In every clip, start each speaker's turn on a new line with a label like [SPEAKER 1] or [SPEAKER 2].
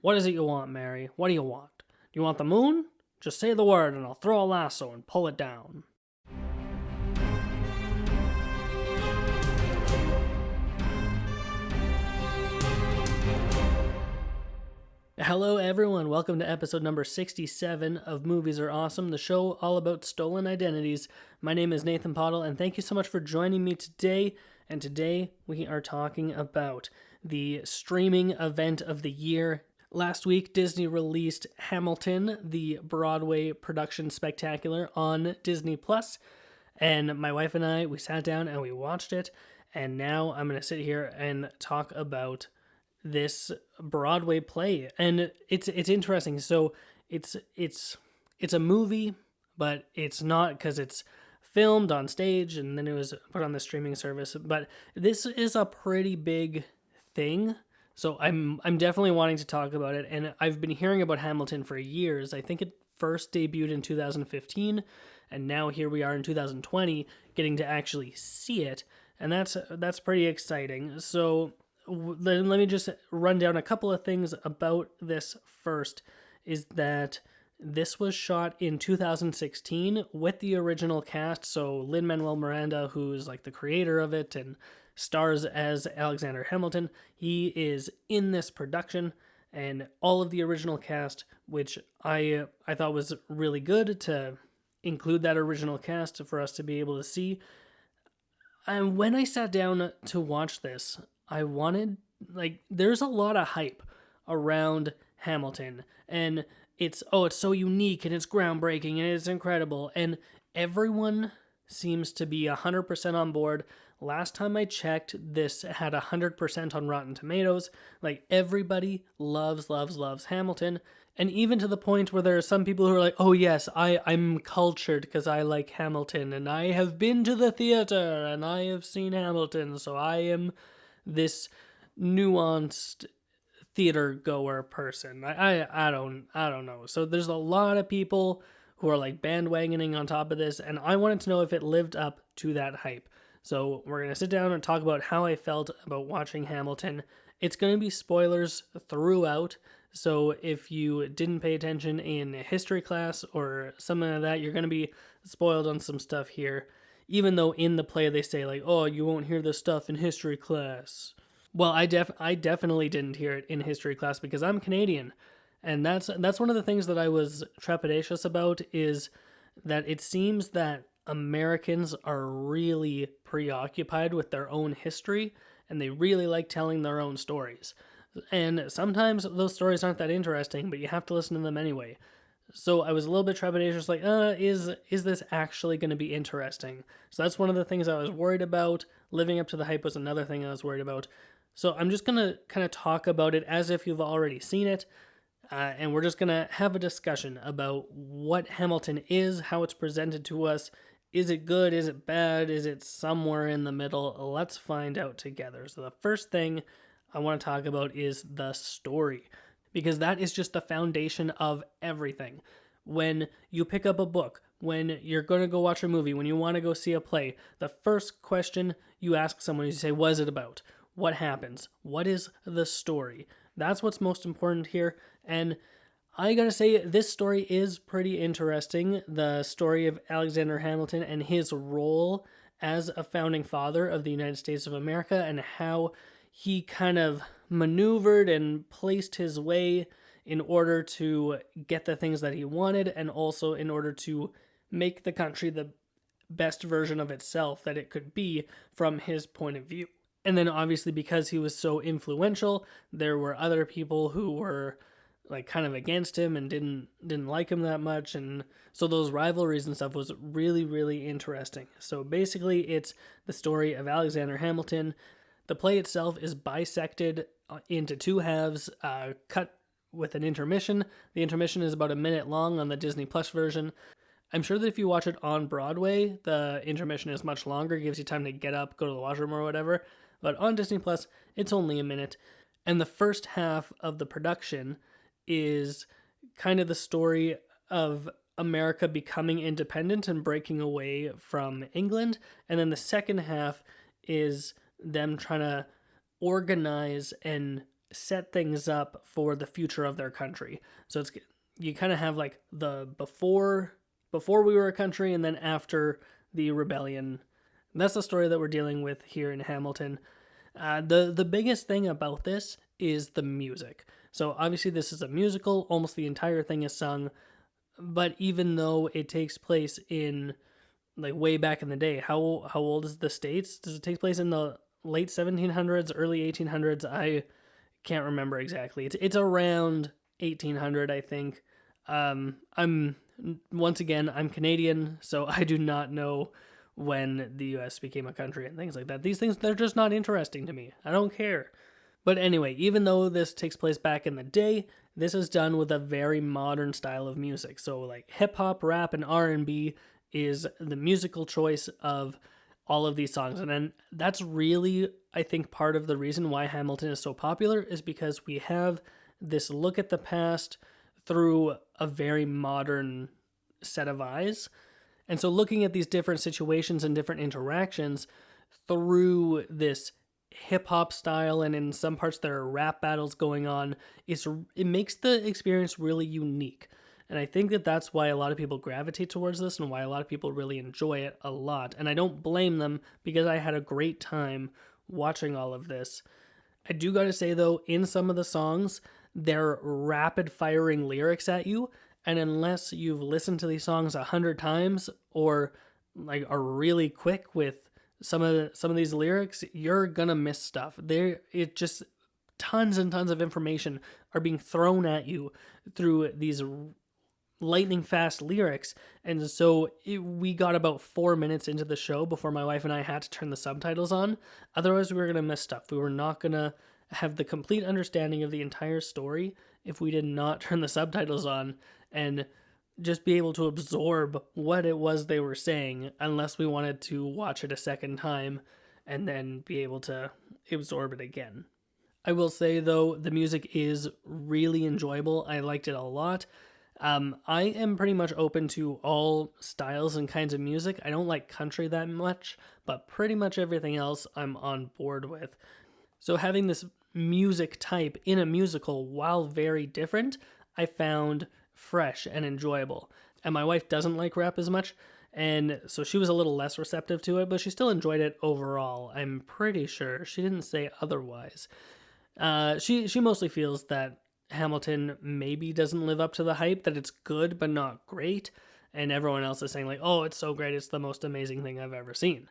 [SPEAKER 1] What is it you want, Mary? What do you want? Do you want the moon? Just say the word and I'll throw a lasso and pull it down. Hello, everyone. Welcome to episode number 67 of Movies Are Awesome, the show all about stolen identities. My name is Nathan Pottle, and thank you so much for joining me today. And today we are talking about the streaming event of the year. Last week, Disney released Hamilton, the Broadway production spectacular, on Disney+. And my wife and I, we sat down and we watched it. And now I'm going to sit here and talk about this Broadway play. And it's interesting. So it's a movie, but it's not, because it's filmed on stage and then it was put on the streaming service. But this is a pretty big thing. So I'm definitely wanting to talk about it, and I've been hearing about Hamilton for years. I think it first debuted in 2015, and now here we are in 2020 getting to actually see it, and that's pretty exciting. So let me just run down a couple of things about this first, is that this was shot in 2016 with the original cast, so Lin-Manuel Miranda, who's like the creator of it and stars as Alexander Hamilton, he is in this production, and all of the original cast, which I thought was really good to include that original cast for us to be able to see. And when I sat down to watch this, I wanted, there's a lot of hype around Hamilton, and it's so unique and it's groundbreaking and it's incredible, and everyone seems to be 100% on board. Last time I checked, this had 100% on Rotten Tomatoes. Like, everybody loves Hamilton. And even to the point where there are some people who are like, oh yes, I'm cultured because I like Hamilton, and I have been to the theater and I have seen Hamilton, so I am this nuanced theater goer person. I don't know. So there's a lot of people who are like bandwagoning on top of this, and I wanted to know if it lived up to that hype. So we're going to sit down and talk about how I felt about watching Hamilton. It's going to be spoilers throughout, so if you didn't pay attention in history class or something like that, you're going to be spoiled on some stuff here, even though in the play they say, like, oh, you won't hear this stuff in history class. Well, I definitely didn't hear it in history class because I'm Canadian, and that's one of the things that I was trepidatious about, is that it seems that Americans are really preoccupied with their own history, and they really like telling their own stories. And sometimes those stories aren't that interesting, but you have to listen to them anyway. So I was a little bit trepidatious, like, is this actually going to be interesting? So that's one of the things I was worried about. Living up to the hype was another thing I was worried about. So I'm just going to kind of talk about it as if you've already seen it. And we're just going to have a discussion about what Hamilton is, how it's presented to us. Is it good? Is it bad? Is it somewhere in the middle? Let's find out together. So the first thing I want to talk about is the story, because that is just the foundation of everything. When you pick up a book, when you're going to go watch a movie, when you want to go see a play, the first question you ask someone is, you say, what is it about? What happens? What is the story? That's what's most important here. And I gotta say, this story is pretty interesting. The story of Alexander Hamilton and his role as a founding father of the United States of America, and how he kind of maneuvered and placed his way in order to get the things that he wanted, and also in order to make the country the best version of itself that it could be from his point of view. And then obviously, because he was so influential, there were other people who were like kind of against him and didn't like him that much, and so those rivalries and stuff was really, really interesting. So basically, it's the story of Alexander Hamilton. The play itself is bisected into two halves, cut with an intermission. The intermission is about a minute long on the Disney Plus version. I'm sure that if you watch it on Broadway, the intermission is much longer, it gives you time to get up, go to the washroom or whatever. But on Disney Plus, it's only a minute. And the first half of the production is kind of the story of America becoming independent and breaking away from England. And then the second half is them trying to organize and set things up for the future of their country. So it's you kind of have like the before we were a country and then after the rebellion. And that's the story that we're dealing with here in Hamilton. The biggest thing about this is the music. So obviously this is a musical, almost the entire thing is sung, but even though it takes place in like way back in the day, how old is the States? Does it take place in the late 1700s, early 1800s? I can't remember exactly. It's around 1800, I think. I'm once again, I'm Canadian, so I do not know when the US became a country and things like that. These things, they're just not interesting to me. I don't care. But anyway, even though this takes place back in the day, this is done with a very modern style of music. So like hip hop, rap, and R&B is the musical choice of all of these songs. And then that's really, I think, part of the reason why Hamilton is so popular is because we have this look at the past through a very modern set of eyes. And so looking at these different situations and different interactions through this hip hop style, and in some parts there are rap battles going on, it makes the experience really unique. And I think that that's why a lot of people gravitate towards this and why a lot of people really enjoy it a lot. And I don't blame them because I had a great time watching all of this. I do gotta say though, in some of the songs, they're rapid firing lyrics at you. And unless you've listened to these songs 100 times or like are really quick with some of these lyrics, you're gonna miss stuff. It just tons and tons of information are being thrown at you through these lightning fast lyrics. And so we got about 4 minutes into the show before my wife and I had to turn the subtitles on. Otherwise, we were gonna miss stuff. We were not gonna have the complete understanding of the entire story if we did not turn the subtitles on and just be able to absorb what it was they were saying, unless we wanted to watch it a second time and then be able to absorb it again. I will say though, the music is really enjoyable. I liked it a lot. I am pretty much open to all styles and kinds of music. I don't like country that much, but pretty much everything else I'm on board with. So having this music type in a musical, while very different, I found fresh and enjoyable. And my wife doesn't like rap as much, and so she was a little less receptive to it, but she still enjoyed it overall. I'm pretty sure she didn't say otherwise. She mostly feels that Hamilton maybe doesn't live up to the hype, that it's good but not great, and everyone else is saying like, oh, it's so great, it's the most amazing thing I've ever seen.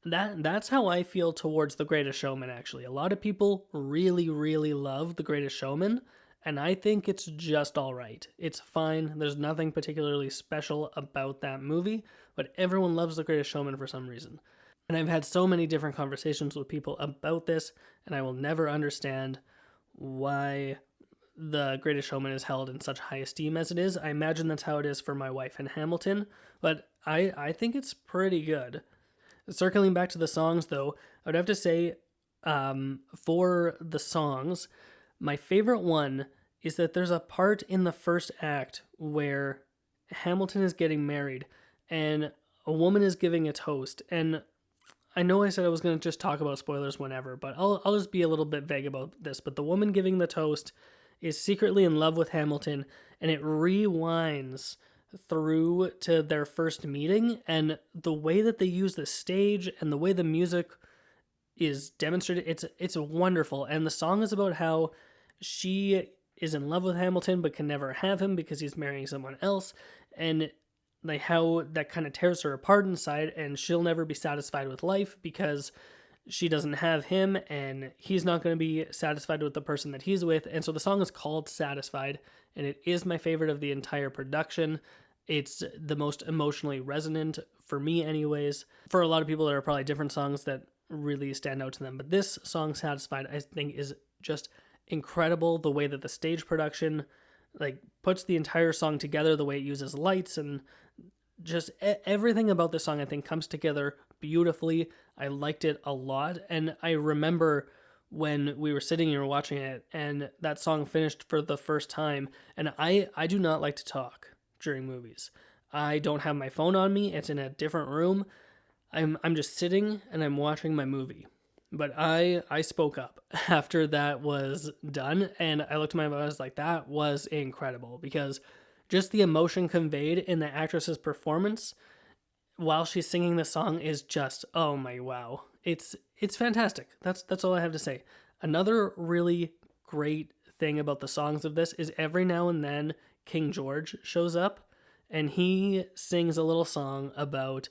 [SPEAKER 1] That's how I feel towards The Greatest Showman, actually. A lot of people really, really love The Greatest Showman, and I think it's just all right. It's fine. There's nothing particularly special about that movie, but everyone loves The Greatest Showman for some reason. And I've had so many different conversations with people about this, and I will never understand why The Greatest Showman is held in such high esteem as it is. I imagine that's how it is for my wife in Hamilton, but I think it's pretty good. Circling back to the songs, though, I would have to say, for the songs, my favorite one is that there's a part in the first act where Hamilton is getting married and a woman is giving a toast. And I know I said I was going to just talk about spoilers whenever, but I'll just be a little bit vague about this. But the woman giving the toast is secretly in love with Hamilton, and it rewinds through to their first meeting, and the way that they use the stage and the way the music is demonstrated, it's wonderful. And the song is about how she is in love with Hamilton but can never have him because he's marrying someone else, and like how that kind of tears her apart inside, and she'll never be satisfied with life because she doesn't have him and he's not going to be satisfied with the person that he's with. And so the song is called Satisfied, and it is my favorite of the entire production. It's the most emotionally resonant for me anyways. For a lot of people, there are probably different songs that really stand out to them, but this song Satisfied I think is just incredible. The way that the stage production like puts the entire song together, the way it uses lights, and just everything about this song I think comes together beautifully. I liked it a lot, and I remember when we were sitting here watching it and that song finished for the first time, and I do not like to talk during movies. I don't have my phone on me. It's in a different room. I'm just sitting and I'm watching my movie. But I spoke up after that was done, and I looked at my mom, I was like, that was incredible, because just the emotion conveyed in the actress's performance while she's singing the song is just, oh my wow. It's fantastic. That's all I have to say. Another really great thing about the songs of this is every now and then King George shows up and he sings a little song about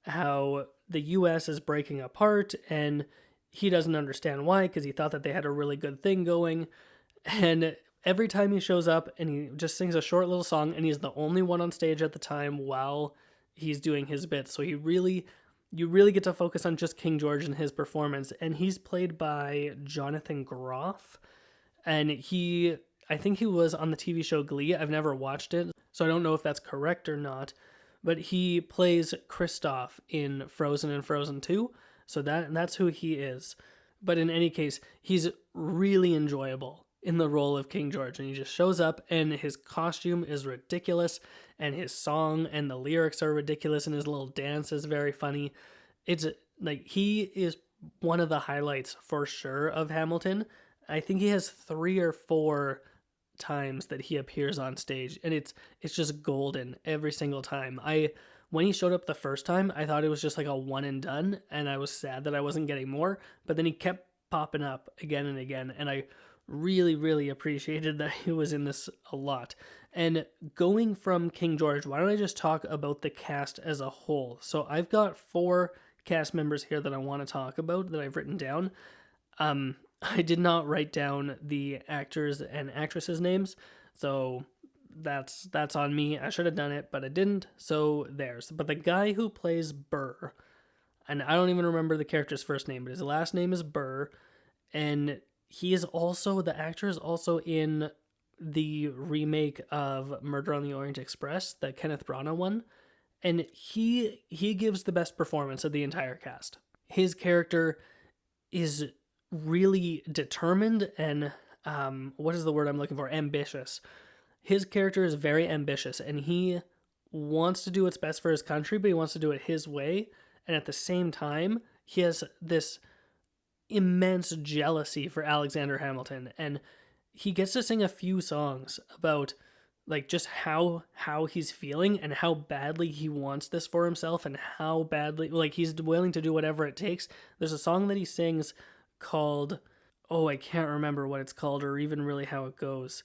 [SPEAKER 1] how the US is breaking apart and he doesn't understand why, because he thought that they had a really good thing going. And every time he shows up and he just sings a short little song, and he's the only one on stage at the time while he's doing his bits. So you really get to focus on just King George and his performance. And he's played by Jonathan Groff. And I think he was on the TV show Glee. I've never watched it, so I don't know if that's correct or not. But he plays Kristoff in Frozen and Frozen 2. So that's who he is. But in any case, he's really enjoyable in the role of King George, and he just shows up and his costume is ridiculous and his song and the lyrics are ridiculous and his little dance is very funny. It's like he is one of the highlights for sure of Hamilton. I think he has 3 or 4 times that he appears on stage, and it's just golden every single time. When he showed up the first time, I thought it was just like a one and done, and I was sad that I wasn't getting more, but then he kept popping up again and again, and I really, really appreciated that he was in this a lot. And going from King George, why don't I just talk about the cast as a whole? So I've got 4 cast members here that I want to talk about that I've written down. I did not write down the actors and actresses' names, so that's on me. I should have done it, but I didn't, so there's. But the guy who plays Burr, and I don't even remember the character's first name, but his last name is Burr, and the actor is also in the remake of Murder on the Orient Express, the Kenneth Branagh one, and he gives the best performance of the entire cast. His character is really determined and, what is the word I'm looking for? Ambitious. His character is very ambitious, and he wants to do what's best for his country, but he wants to do it his way, and at the same time, he has this immense jealousy for Alexander Hamilton, and he gets to sing a few songs about like just how he's feeling and how badly he wants this for himself and how badly like he's willing to do whatever it takes. There's a song that he sings called, oh, I can't remember what it's called or even really how it goes,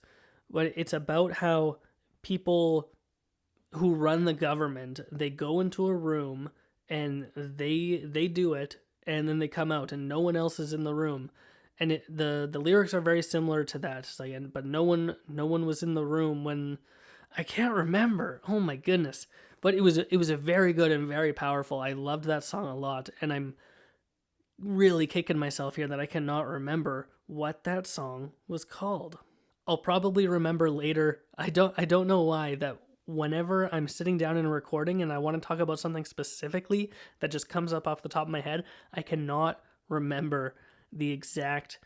[SPEAKER 1] but it's about how people who run the government, they go into a room and they do it, and then they come out and no one else is in the room. And the lyrics are very similar to that. It's like, but no one was in the room when, I can't remember. Oh my goodness! But it was a very good and very powerful. I loved that song a lot, and I'm really kicking myself here that I cannot remember what that song was called. I'll probably remember later. I don't know why, that whenever I'm sitting down in a recording and I want to talk about something specifically that just comes up off the top of my head, I cannot remember the exact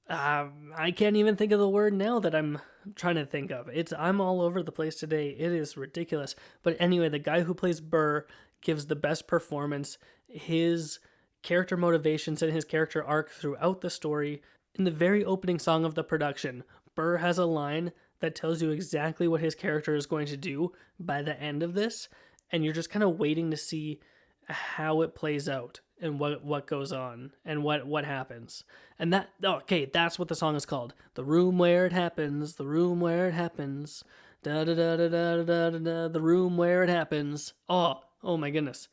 [SPEAKER 1] I can't even think of the word now that I'm trying to think of. I'm all over the place today. It is ridiculous. But anyway, the guy who plays Burr gives the best performance. His character motivations and his character arc throughout the story. In the very opening song of the production, Burr has a line that tells you exactly what his character is going to do by the end of this, and you're just kind of waiting to see how it plays out and what goes on and what happens. And that's what the song is called. The room where it happens, the room where it happens, da da da da da da da da, the room where it happens. Oh my goodness.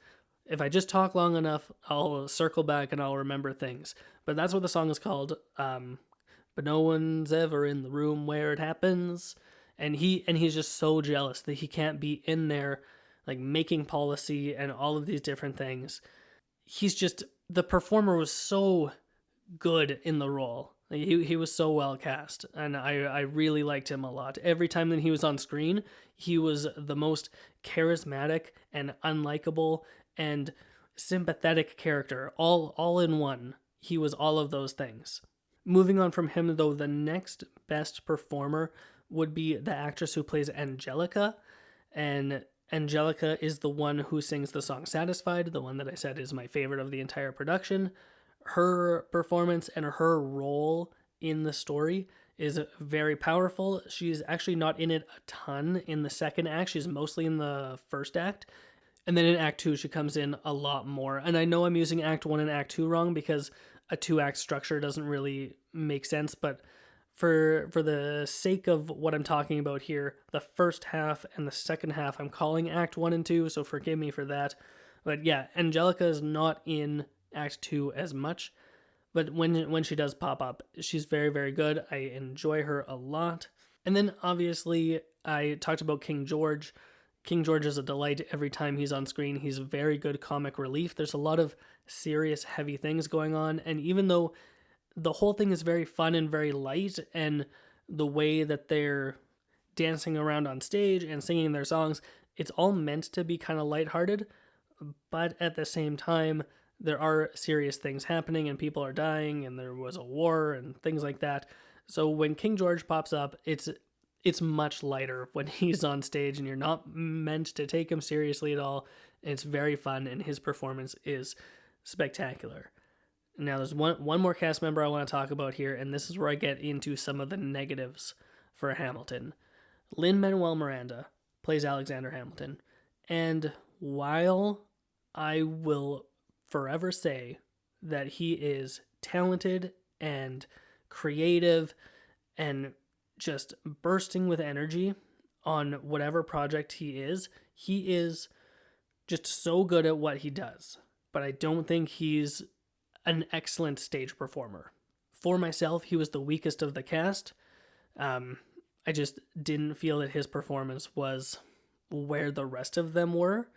[SPEAKER 1] If I just talk long enough, I'll circle back and I'll remember things. But that's what the song is called. But no one's ever in the room where it happens. And he's just so jealous that he can't be in there, like making policy and all of these different things. The performer was so good in the role. He was so well cast, and I really liked him a lot. Every time that he was on screen, he was the most charismatic and unlikable and sympathetic character, all in one. He was all of those things. Moving on from him, though, the next best performer would be the actress who plays Angelica, and Angelica is the one who sings the song Satisfied, the one that I said is my favorite of the entire production. Her performance and her role in the story is very powerful. She's actually not in it a ton in the second act. She's mostly in the first act. And then in Act 2, she comes in a lot more. And I know I'm using Act 1 and Act 2 wrong because a two-act structure doesn't really make sense, but for the sake of what I'm talking about here, the first half and the second half, I'm calling Act 1 and 2, so forgive me for that. But yeah, Angelica is not in Act 2 as much, but when she does pop up, she's very, very good. I enjoy her a lot. And then obviously, I talked about King George. King George is a delight every time he's on screen. He's very good comic relief. There's a lot of serious, heavy things going on, and even though the whole thing is very fun and very light, and the way that they're dancing around on stage and singing their songs, it's all meant to be kind of lighthearted, but at the same time, there are serious things happening and people are dying and there was a war and things like that. So when King George pops up, it's much lighter when he's on stage and you're not meant to take him seriously at all. And it's very fun and his performance is spectacular. Now there's one more cast member I want to talk about here, and this is where I get into some of the negatives for Hamilton. Lin-Manuel Miranda plays Alexander Hamilton, and while I will forever say that he is talented and creative and just bursting with energy on whatever project he is just so good at what he does. But I don't think he's an excellent stage performer. For myself, he was the weakest of the cast. I just didn't feel that his performance was where the rest of them were.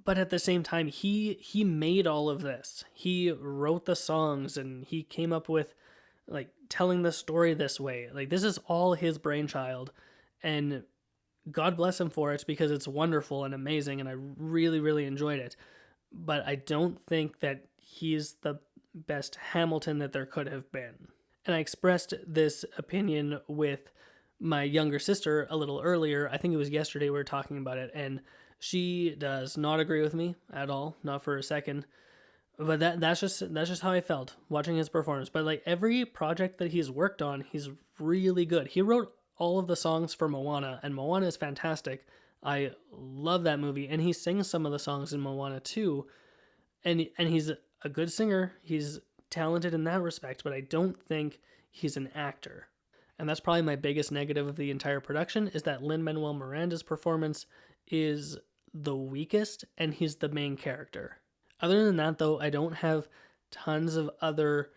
[SPEAKER 1] But at the same time, he made all of this. He wrote the songs and he came up with like telling the story this way. Like this is all his brainchild, and God bless him for it because it's wonderful and amazing and I really, really enjoyed it. But I don't think that he's the best Hamilton that there could have been. And I expressed this opinion with my younger sister a little earlier. I think it was yesterday we were talking about it, and she does not agree with me at all, not for a second. But that's just how I felt watching his performance. But like every project that he's worked on, he's really good. He wrote all of the songs for Moana, and Moana is fantastic. I love that movie, and he sings some of the songs in Moana too. And he's a good singer. He's talented in that respect, but I don't think he's an actor. And that's probably my biggest negative of the entire production, is that Lin-Manuel Miranda's performance is the weakest and he's the main character. Other than that, though, I don't have tons of other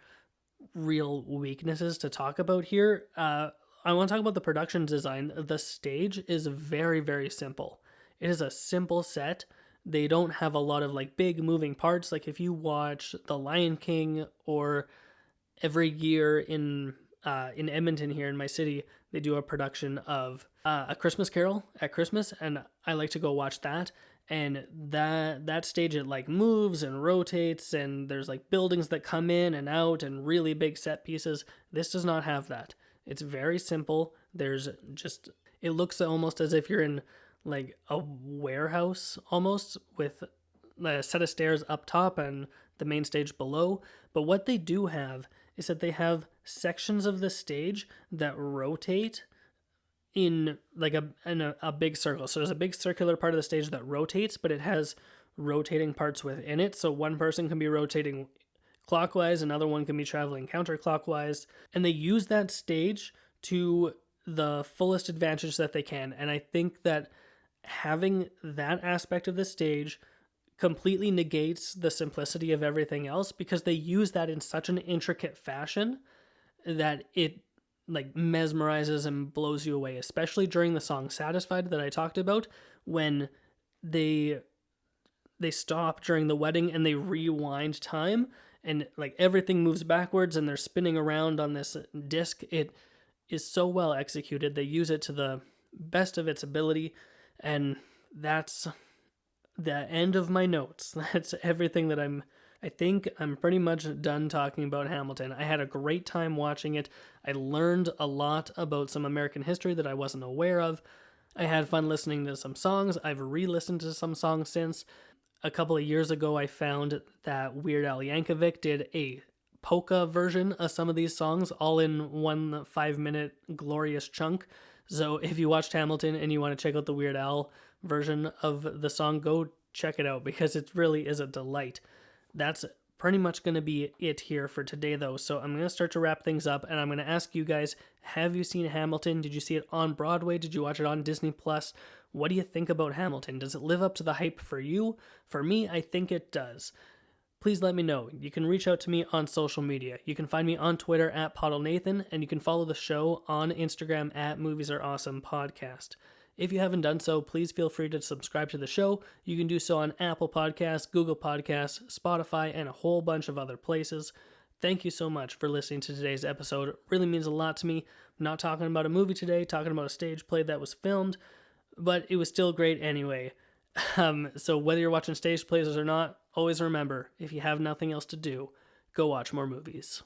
[SPEAKER 1] real weaknesses to talk about here. I want to talk about the production design. The stage is very, very simple. It is a simple set. They don't have a lot of like big moving parts. Like if you watch The Lion King, or every year in Edmonton here in my city, they do a production of A Christmas Carol at Christmas, and I like to go watch that. And that stage, it like moves and rotates, and there's like buildings that come in and out and really big set pieces. This does not have that. It's very simple. There's just, it looks almost as if you're in like a warehouse almost, with a set of stairs up top and the main stage below. But what they do have is that they have sections of the stage that rotate in like a big circle. So there's a big circular part of the stage that rotates, but it has rotating parts within it. So one person can be rotating clockwise, another one can be traveling counterclockwise, and they use that stage to the fullest advantage that they can. And I think that having that aspect of the stage completely negates the simplicity of everything else, because they use that in such an intricate fashion that it like mesmerizes and blows you away, especially during the song Satisfied that I talked about, when they stop during the wedding and they rewind time and like everything moves backwards and they're spinning around on this disc. It is so well executed. They use it to the best of its ability, and that's the end of my notes. That's everything that I think I'm pretty much done talking about Hamilton. I had a great time watching it. I learned a lot about some American history that I wasn't aware of. I had fun listening to some songs. I've re-listened to some songs since. a couple of years ago, I found that Weird Al Yankovic did a polka version of some of these songs, all in 1 5-minute glorious chunk. So if you watched Hamilton and you want to check out the Weird Al version of the song, go check it out because it really is a delight. That's pretty much going to be it here for today, though. So I'm going to start to wrap things up, and I'm going to ask you guys, have you seen Hamilton? Did you see it on Broadway? Did you watch it on Disney Plus? What do you think about Hamilton? Does it live up to the hype for you? For me, I think it does. Please let me know. You can reach out to me on social media. You can find me on Twitter at PottleNathan, and you can follow the show on Instagram at Movies Are Awesome Podcast. If you haven't done so, please feel free to subscribe to the show. You can do so on Apple Podcasts, Google Podcasts, Spotify, and a whole bunch of other places. Thank you so much for listening to today's episode. It really means a lot to me. I'm not talking about a movie today, talking about a stage play that was filmed, but it was still great anyway. So whether you're watching stage plays or not, always remember, if you have nothing else to do, go watch more movies.